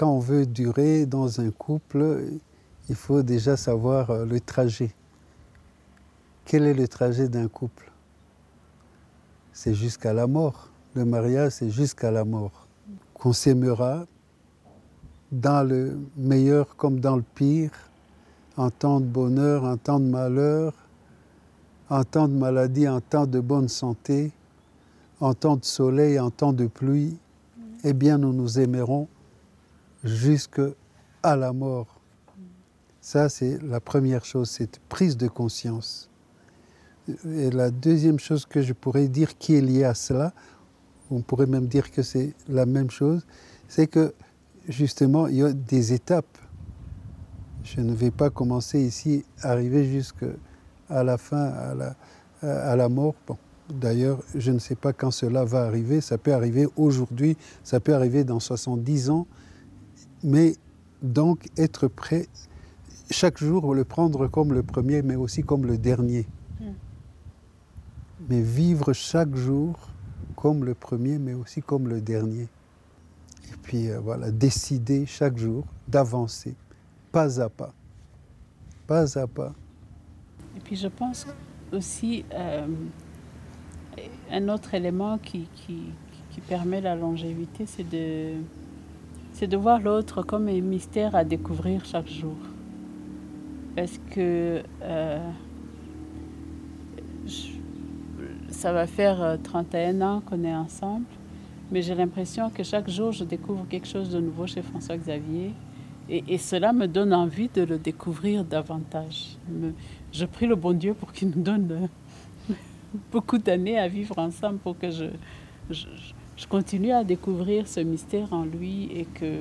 quand on veut durer dans un couple, il faut déjà savoir le trajet. Quel est le trajet d'un couple? C'est jusqu'à la mort. Le mariage, c'est jusqu'à la mort. Qu'on s'aimera dans le meilleur comme dans le pire, en temps de bonheur, en temps de malheur, en temps de maladie, en temps de bonne santé, en temps de soleil, en temps de pluie. Eh bien, nous nous aimerons jusqu'à la mort. Ça, c'est la première chose, cette prise de conscience. Et la deuxième chose que je pourrais dire qui est liée à cela, on pourrait même dire que c'est la même chose, c'est que justement, il y a des étapes. Je ne vais pas commencer ici, arriver jusqu'à la fin, à la mort. Bon, d'ailleurs, je ne sais pas quand cela va arriver. Ça peut arriver aujourd'hui, ça peut arriver dans 70 ans. Mais donc, être prêt, chaque jour, le prendre comme le premier, mais aussi comme le dernier. Mais vivre chaque jour comme le premier, mais aussi comme le dernier. Et puis voilà, décider chaque jour d'avancer, pas à pas. Pas à pas. Et puis je pense aussi un autre élément qui permet la longévité, c'est de voir l'autre comme un mystère à découvrir chaque jour. Parce que ça va faire 31 ans qu'on est ensemble, mais j'ai l'impression que chaque jour, je découvre quelque chose de nouveau chez François-Xavier. Et cela me donne envie de le découvrir davantage. Je prie le bon Dieu pour qu'il nous donne beaucoup d'années à vivre ensemble pour que je continue à découvrir ce mystère en lui et que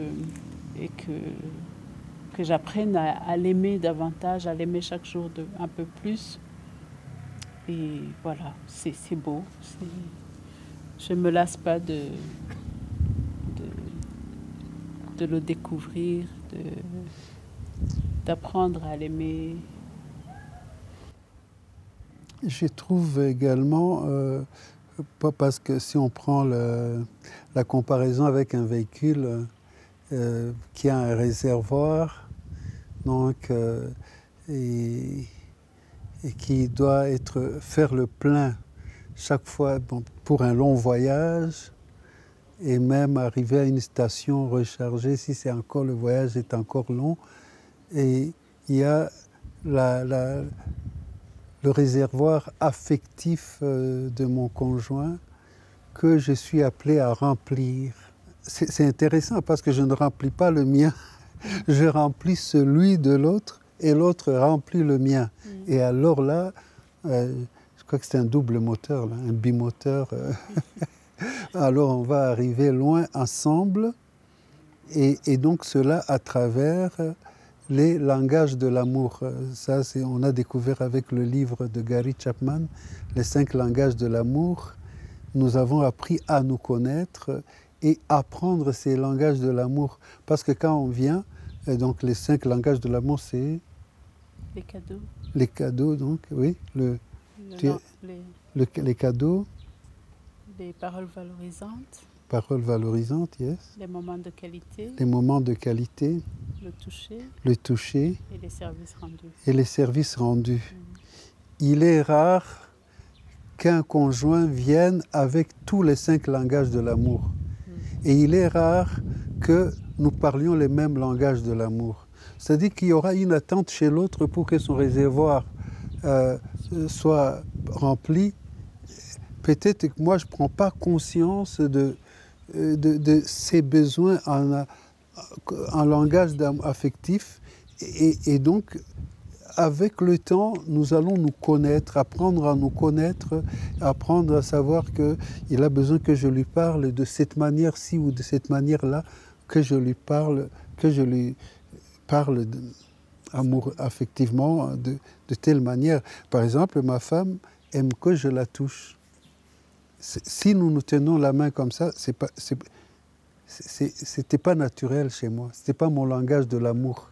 j'apprenne à l'aimer davantage, à l'aimer chaque jour un peu plus. Et voilà, c'est beau. Je ne me lasse pas de le découvrir, d'apprendre à l'aimer. Je trouve également, parce que si on prend la comparaison avec un véhicule qui a un réservoir, donc, et qui doit faire le plein chaque fois pour un long voyage, et même arriver à une station rechargée si le voyage est encore long. Et il y a le réservoir affectif de mon conjoint que je suis appelé à remplir. C'est intéressant parce que je ne remplis pas le mien, je remplis celui de l'autre et l'autre remplit le mien. Et alors là, je crois que c'est un double moteur, là, un bimoteur. Alors on va arriver loin ensemble et donc cela à travers les langages de l'amour. Ça, on a découvert avec le livre de Gary Chapman, les 5 langages de l'amour. Nous avons appris à nous connaître et apprendre ces langages de l'amour. Parce que quand on vient, donc les 5 langages de l'amour, c'est... Les cadeaux. Les cadeaux, donc, oui. Les cadeaux. Les paroles valorisantes. Paroles valorisantes, yes. Les moments de qualité. Les moments de qualité. Le toucher. Le toucher. Et les services rendus. Et les services rendus. Il est rare qu'un conjoint vienne avec tous les 5 langages de l'amour. Et il est rare que nous parlions les mêmes langages de l'amour. C'est-à-dire qu'il y aura une attente chez l'autre pour que son réservoir soit rempli. Peut-être que moi, je ne prends pas conscience de ses besoins en langage affectif. Et donc, avec le temps, nous allons nous connaître, apprendre à nous connaître, apprendre à savoir qu'il a besoin que je lui parle de cette manière-ci ou de cette manière-là, que je lui parle amour, affectivement de telle manière. Par exemple, ma femme aime que je la touche. Si nous nous tenons la main comme ça, c'était pas naturel chez moi. C'était pas mon langage de l'amour.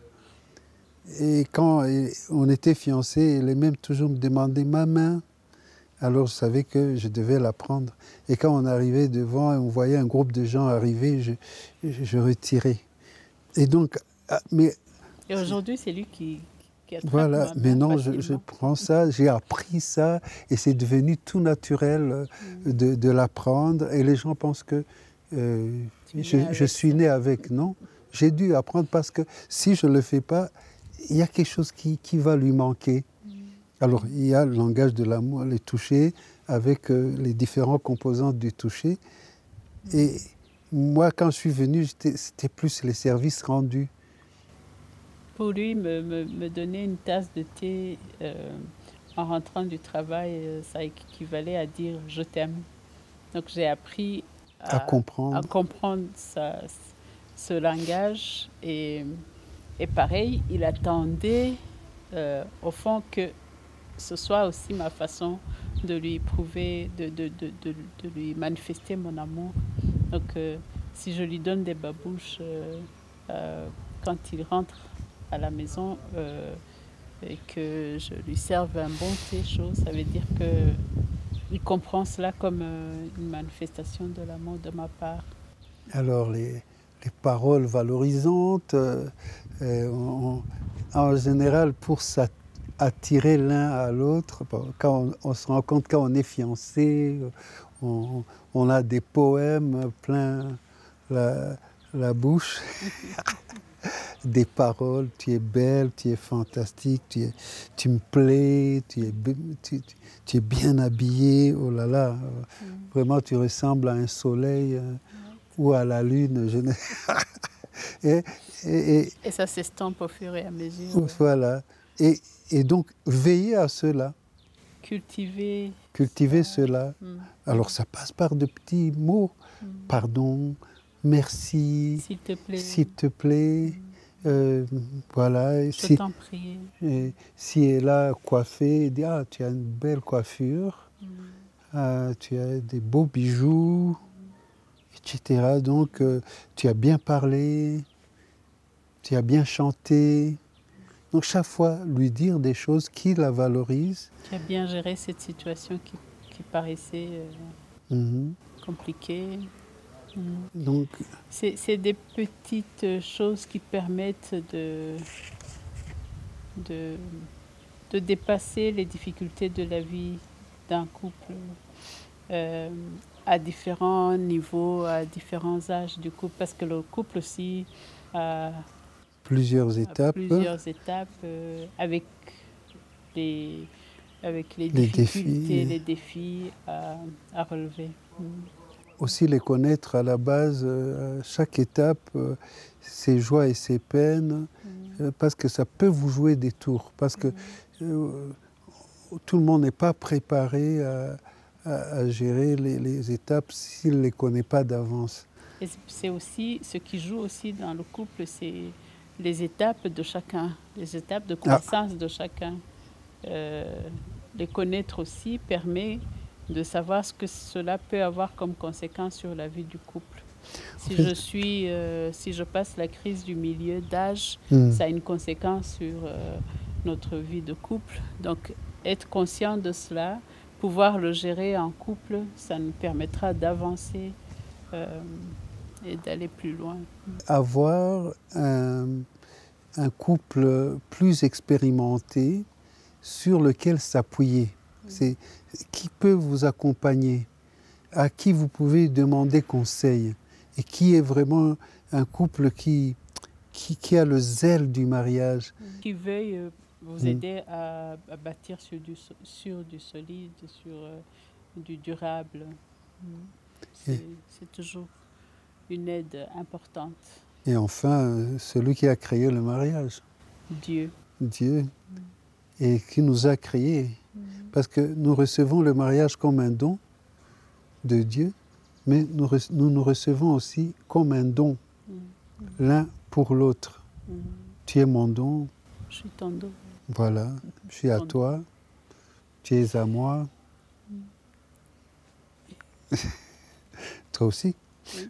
Et quand on était fiancés, elle aimait toujours me demander ma main. Alors je savais que je devais la prendre. Et quand on arrivait devant et on voyait un groupe de gens arriver, je retirais. Et donc, Et aujourd'hui, c'est lui qui attrape voilà, ma main maintenant je facilement. prends ça, j'ai appris ça, et c'est devenu tout naturel de l'apprendre. Et les gens pensent que Tu es né je avec suis ça. né avec. Non, j'ai dû apprendre parce que si je ne le fais pas, il y a quelque chose qui va lui manquer. Alors, il y a le langage de l'amour, les touchés, avec les différents composants du toucher. Et moi, quand je suis venu, c'était plus les services rendus. Pour lui, me donner une tasse de thé en rentrant du travail, ça équivalait à dire « je t'aime ». Donc j'ai appris À comprendre. à comprendre ce langage. Et pareil, il attendait au fond que ce soit aussi ma façon de lui prouver, de lui manifester mon amour. Donc si je lui donne des babouches quand il rentre à la maison et que je lui serve un bon thé chaud, ça veut dire qu'il comprend cela comme une manifestation de l'amour de ma part. Alors, les paroles valorisantes, en général, pour attirer l'un à l'autre, quand on se rend compte, quand on est fiancé, on a des poèmes plein la bouche, des paroles, tu es belle, tu es fantastique, tu me plais, tu es bien habillée, oh là là, vraiment tu ressembles à un soleil ou à la lune. Et ça s'estompe au fur et à mesure. Voilà. Et donc, veiller à cela. Cultiver Cela. Alors, ça passe par de petits mots. Pardon, merci, s'il te plaît. Voilà. Je t'en prie. Si elle a coiffé, dit, ah, tu as une belle coiffure, tu as des beaux bijoux, etc. Donc, tu as bien parlé, tu as bien chanté. Donc, chaque fois, lui dire des choses qui la valorisent. Tu as bien géré cette situation qui paraissait compliquée. Donc, c'est des petites choses qui permettent de dépasser les difficultés de la vie d'un couple à différents niveaux, à différents âges du couple, parce que le couple aussi a plusieurs étapes avec les difficultés, les défis à relever. Aussi les connaître à la base, chaque étape, ses joies et ses peines, parce que ça peut vous jouer des tours, parce que tout le monde n'est pas préparé à gérer les étapes s'il ne les connaît pas d'avance. Et c'est aussi, ce qui joue aussi dans le couple, c'est les étapes de chacun, les étapes de croissance de chacun. Les connaître aussi permet de savoir ce que cela peut avoir comme conséquence sur la vie du couple. Si je passe la crise du milieu d'âge, ça a une conséquence sur notre vie de couple. Donc, être conscient de cela, pouvoir le gérer en couple, ça nous permettra d'avancer et d'aller plus loin. Avoir un couple plus expérimenté sur lequel s'appuyer. C'est qui peut vous accompagner, à qui vous pouvez demander conseil, et qui est vraiment un couple qui a le zèle du mariage. Qui veuille vous aider à bâtir sur du solide, sur du durable. C'est toujours une aide importante. Et enfin, celui qui a créé le mariage. Dieu. Et qui nous a créés. Parce que nous recevons le mariage comme un don de Dieu, mais nous recevons aussi comme un don, l'un pour l'autre. Tu es mon don. Je suis ton don. Voilà, je suis à toi, tu es à moi. Toi aussi. Oui.